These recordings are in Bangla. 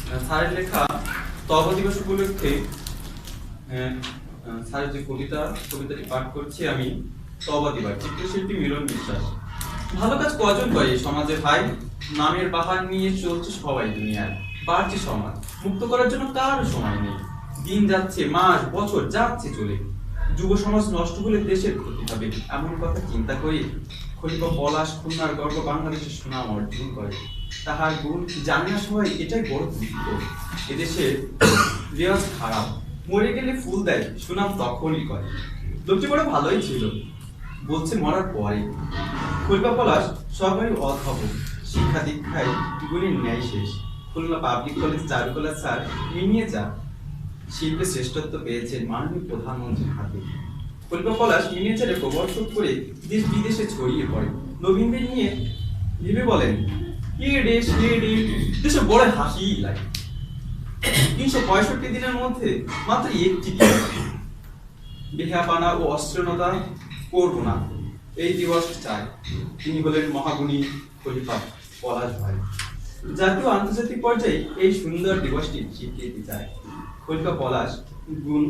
স্যারের লেখা তবা দিবস উপলক্ষে স্যারের যে কবিতাটি পাঠ করছি আমি। তবা দিবস, চিত্রশিল্পী মিলন বিশ্বাস। ভালো কাজ কজন করে সমাজে ভাই, নামের বাহার নিয়ে চলছে সবাই দুনিয়ায়। বাড়ছে সমাজ, মুক্ত করার জন্য কারো সময় নেই। দিন যাচ্ছে, মাস বছর যাচ্ছে চলে, যুব সমাজ নষ্ট হলে দেশের ক্ষতি হবে, এমন কথা চিন্তা করি খলিফা পলাশ খুলনার গর্ব বাংলাদেশের সুনাম অর্জন করে। তাহার গুণ জানে না সবাই, এটাই বড় দুঃখ। এদেশের রেওয়াজ খারাপ, মরে গেলে ফুল দেয়, সুনাম তখনই করে। লোকটি বড় ভালোই ছিল, বলছে মরার পরে। খলিফা পলাশ সবাই অধ্যাপক, শিক্ষা দীক্ষায় গুণের ন্যায় শেষ। খুলনা পাবলিক কলেজ চারুকলা স্যার মিনিয়েচার শিল্পে শ্রেষ্ঠত্ব পেয়েছেন মাননীয় প্রধানমন্ত্রীর হাতে। খলিফা পলাশ মিনিয়েচারে প্রবর্তন করে দেশ বিদেশে ছড়িয়ে পড়ে। নবীনদের নিয়ে ভেবে বলেন, দেশে বড় হাসি লাগে। 365 দিনের মধ্যে মাত্র একটি বেহাপানা ও অস্ত্রনতা করব না, এই দিবস চাই। তিনি হলেন মহাগুণী খলিফা পলাশ ভাই। জাতীয় আন্তর্জাতিক পর্যায়ে এই সুন্দর দিবসটি স্বীকৃতি চায়। খলিফা পলাশ গুণ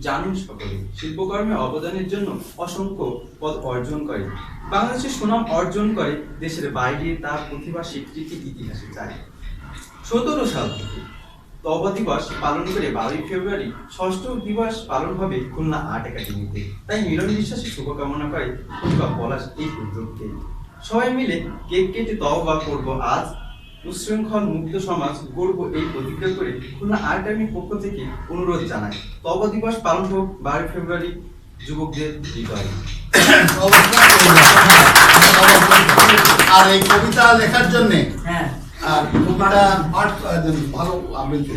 জানুন সকলে, শিল্পকর্মে অবদানের জন্য অসংখ্য পদ অর্জন করে, বাংলাদেশের সুনাম অর্জন করে, দেশের বাইরে তার প্রতিভা স্বীকৃতি ইতিহাসে চায়। 17 সাল থেকে তবা দিবস পালন করে 12 ফেব্রুয়ারি ষষ্ঠ দিবস পালন হবে খুলনা আর্ট একাডেমিতে। তাই মিলন বিশ্বাসের শুভকামনা করে খলিফা পলাশ এই উদ্যোগকে। সবাই মিলে কেক কেটে তওবা করব আজ, উচ্ছৃঙ্খল মুক্ত সমাজ গড়ব এই প্রতিজ্ঞা করে খুলনা আর্ট একাডেমির পক্ষ থেকে অনুরোধ জানাই, তবা দিবস পালন হোক 12 ফেব্রুয়ারি যুবকদের হৃদয়ে। আর এই কবিতা লেখার জন্য আর কবিতা পাঠ করার জন্য ভালো আবৃত্তি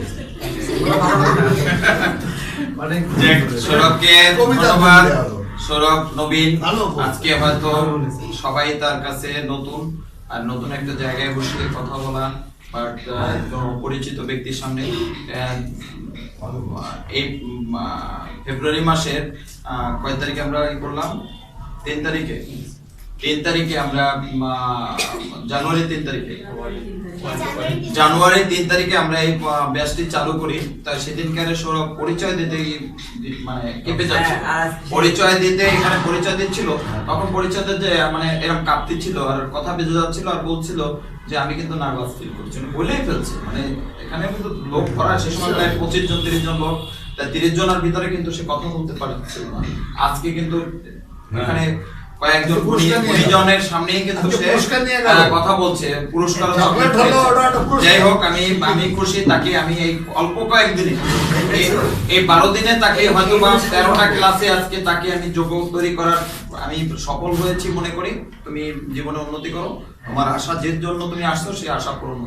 মানে সৌরভকে ধন্যবাদ। সৌরভ নবীন আজকে হয়তো সবাই তার কাছে নতুন, আর নতুন একটা জায়গায় বসে কথা বলা, বাট পরিচিত ব্যক্তির সামনে এই ফেব্রুয়ারি মাসের কয় তারিখে আমরা কি করলাম? 3 তারিখে আমরা জানুয়ারি 3 তারিখে আমরা এই ব্যাচটি চালু করি। তাই সেদিনকার সৌরভ পরিচয় দিতে মানে কেঁপে যাচ্ছে, পরিচয় দিতে এখানে পরিচয় দিচ্ছিল, তখন পরিচয় দিতে মানে এরকম কাঁপতে ছিল আর কথা বেজে যাচ্ছিল আর বলছিল যে আমি কিন্তু নার্ভাস ফিল করছি, বলেই ফেলছে। মানে এখানে কিন্তু লোক ভরা, সে সময় প্রায় 25 জন 30 জন লোক, তাই 30 জনের ভিতরে কিন্তু সে কথা বলতে পারছিল না। আজকে কিন্তু এখানে কয়েকজন গুণীজনের সামনেই কিন্তু সে কথা বলছে, পুরস্কার। যাই হোক, আমি খুশি তাকে। আমি এই অল্প কয়েকদিনে, এই 12 দিনে তাকে হয়তো বা 13টা ক্লাসে আজকে তাকে আমি যোগ্য তৈরি করার আমি সফল হয়েছি মনে করি। তুমি জীবনে উন্নতি করো, তোমার আশা যে জন্য তুমি আসছো সেই আশা পূরণ।